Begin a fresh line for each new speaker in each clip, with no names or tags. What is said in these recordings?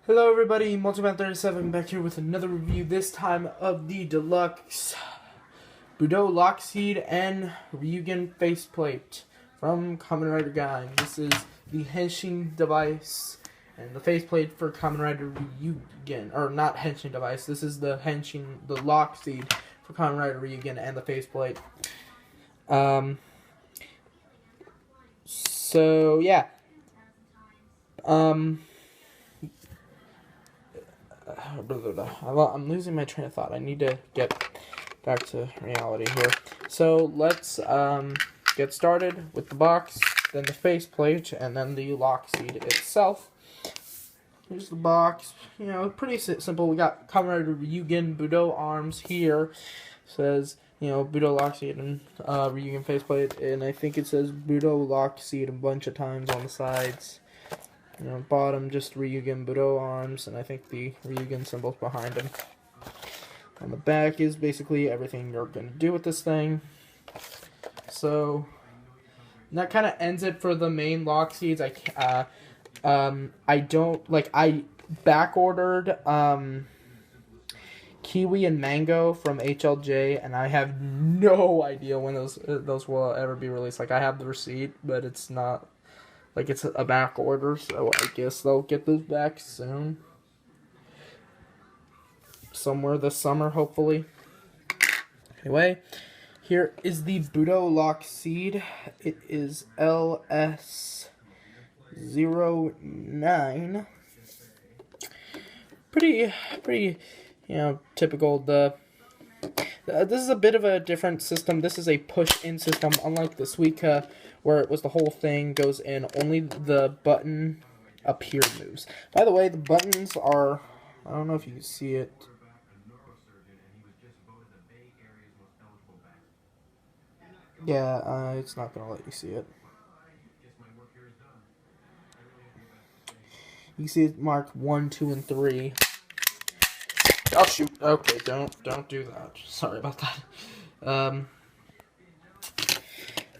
Hello everybody, Multiman37 back here with another review, this time of the deluxe Boudo lockseed and ryugen faceplate from Kamen Rider Gaim. This is the henshin device and the faceplate for Kamen Rider Ryugen, or not henshin device, this is the lockseed for Kamen Rider Ryugen and the faceplate. So yeah. I'm losing my train of thought. I need to get back to reality here. So let's get started with the box, then the faceplate, and then the lockseed itself. Here's the box. You know, pretty simple. We got Kamen Rider Ryugen Boudo arms here. Says, you know, Boudo lockseed and Ryugen faceplate, and I think it says Boudo lockseed a bunch of times on the sides. You know, bottom just Ryugen Boudo arms, and I think the Ryugen symbol's behind him. On the back is basically everything you're gonna do with this thing. So that kind of ends it for the main lockseeds. I back ordered kiwi and mango from HLJ, and I have no idea when those will ever be released. Like, I have the receipt, but it's not. Like, it's a back order, so I guess they'll get those back soon. Somewhere this summer, hopefully. Anyway, here is the Boudo lockseed. It is LS09. Pretty, you know, typical. This is a bit of a different system. This is a push-in system, unlike the Suica, where it was the whole thing goes in. Only the button up here moves. By the way, the buttons are, I don't know if you can see it. Yeah, it's not going to let you see it. You can see it marked 1, 2, and 3. Oh shoot! Okay, don't do that. Sorry about that. And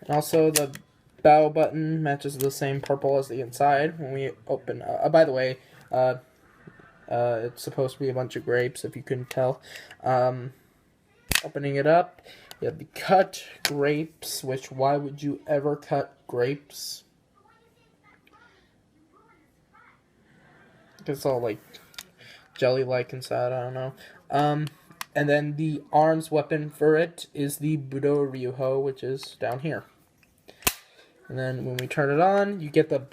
also the bow button matches the same purple as the inside when we open. By the way, it's supposed to be a bunch of grapes, if you couldn't tell. Opening it up, you have the cut grapes. Which, why would you ever cut grapes? It's all like jelly-like inside, I don't know. And then the arms weapon for it is the Boudo Ryuho, which is down here. And then when we turn it on, you get the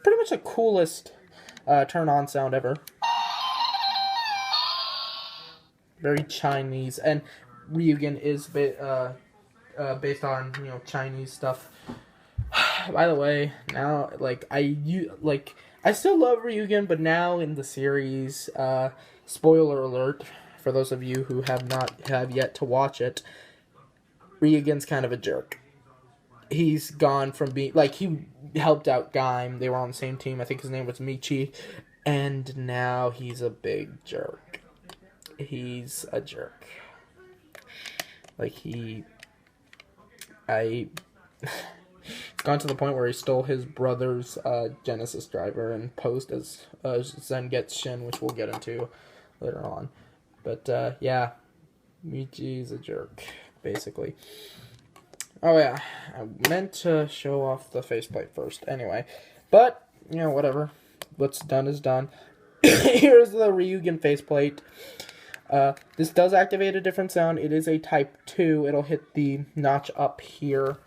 pretty much the coolest turn-on sound ever. Very Chinese, and Ryugen is based on, you know, Chinese stuff. By the way, now I still love Ryugen, but now in the series, spoiler alert for those of you who have yet to watch it, Ryugen's kind of a jerk. He's gone from being, like, he helped out Gaim, they were on the same team, I think his name was Michi, and now he's a big jerk. He's a jerk. Like, it's gone to the point where he stole his brother's Genesis driver and posed as Zengetsu, which we'll get into later on. But, yeah, Michi's a jerk, basically. Oh, yeah, I meant to show off the faceplate first, anyway. But, you know, whatever. What's done is done. Here's the Ryugen faceplate. This does activate a different sound. It is a Type 2. It'll hit the notch up here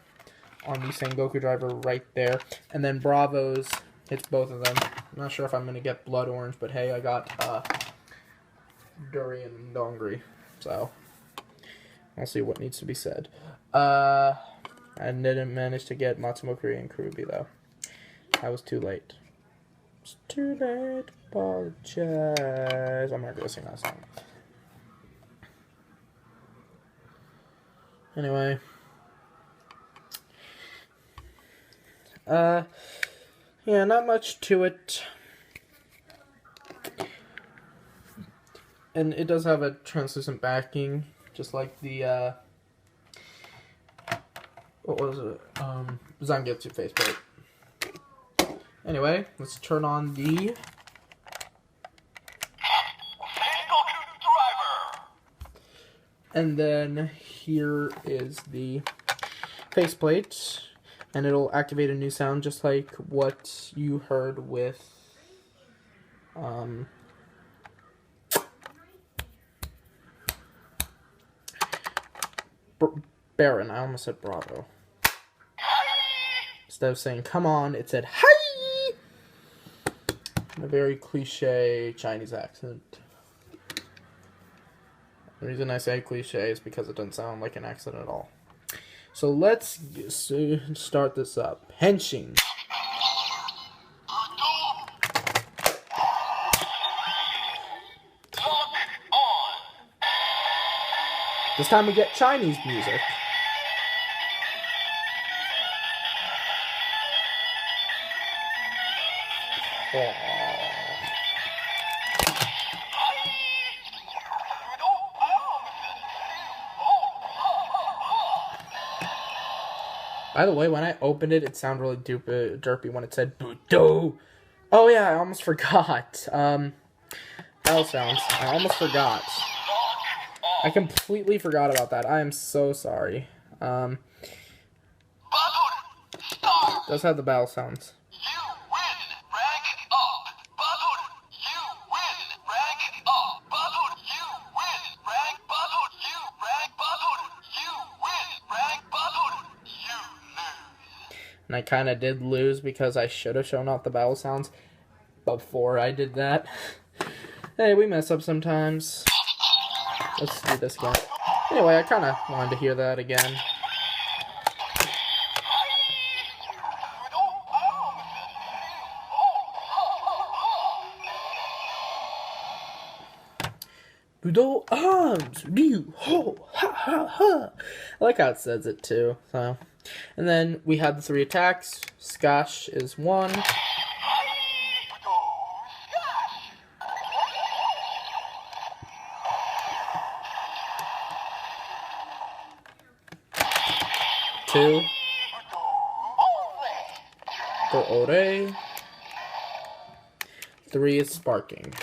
on the Sengoku driver right there. And then Bravo's hits both of them. I'm not sure if I'm going to get Blood Orange, but hey, I got Durian and Dongri. So, I'll see what needs to be said. I didn't manage to get Matsumokuri and Kurubi, though. I was too late. It's too late. Apologize. I'm not going to sing that song. Anyway. Yeah, not much to it. And it does have a translucent backing, just like the, what was it? Zangetsu faceplate. Anyway, let's turn on the And then here is the faceplate, and it'll activate a new sound just like what you heard with Baron. I almost said Bravo. Instead of saying come on, it said hi in a very cliche Chinese accent. The reason I say cliche is because it doesn't sound like an accent at all. So let's start this up. Henshin. This time we get Chinese music. Oh. By the way, when I opened it, it sounded really derpy when it said Boudo. Oh yeah, I almost forgot. Bell sounds. I almost forgot. I completely forgot about that. I am so sorry. Does have the bell sounds. And I kind of did lose because I should have shown off the battle sounds before I did that. Hey, we mess up sometimes. Let's do this again. Anyway, I kind of wanted to hear that again. Boudo arms, Ryu, ho, ha, ha, ha. I like how it says it too. So, and then we had the 3 attacks. Squash is 1. Two. Go ore. 3 is sparking.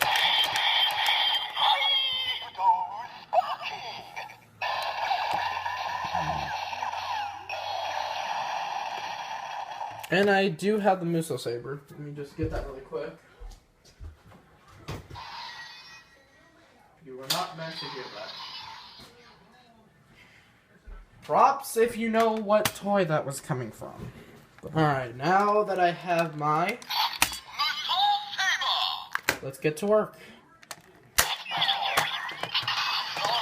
And I do have the Muso Saber. Let me just get that really quick. You were not meant to hear that. Props if you know what toy that was coming from. Alright, now that I have my... let's get to work.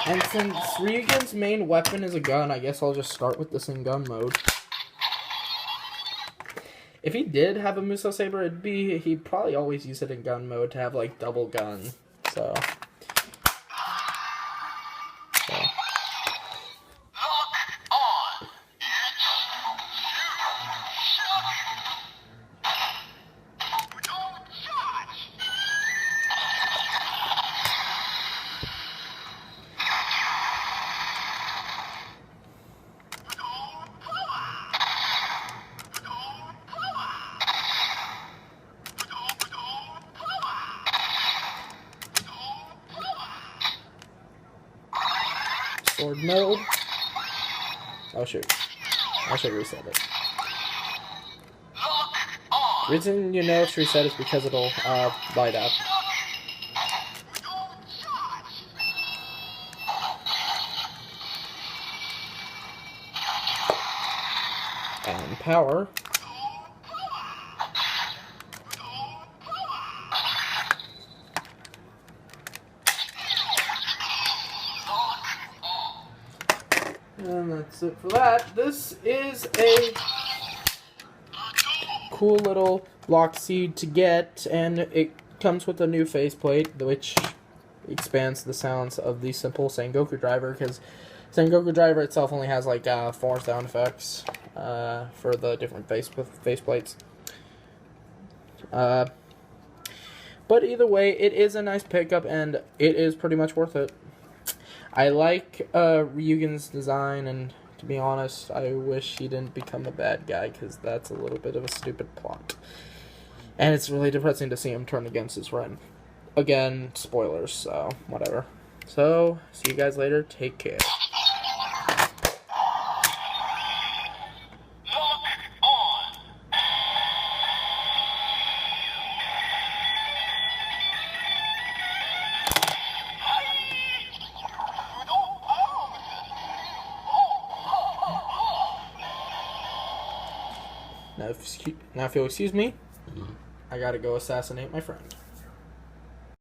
And since Ryugen's main weapon is a gun, I guess I'll just start with this in gun mode. If he did have a Muso Saber, he'd probably always use it in gun mode to have like double gun. So. Sword mode. Oh shoot. I should reset it. The reason you know it's reset is because it'll light up. And power. And that's it for that. This is a cool little lockseed to get, and it comes with a new faceplate, which expands the sounds of the simple Sengoku driver, because Sengoku driver itself only has like 4 sound effects for the different faceplates. But either way, it is a nice pickup, and it is pretty much worth it. I like Ryugen's design, and to be honest, I wish he didn't become a bad guy, because that's a little bit of a stupid plot. And it's really depressing to see him turn against his friend. Again, spoilers, so whatever. So, see you guys later. Take care. Now, if you'll excuse me, I gotta go assassinate my friend.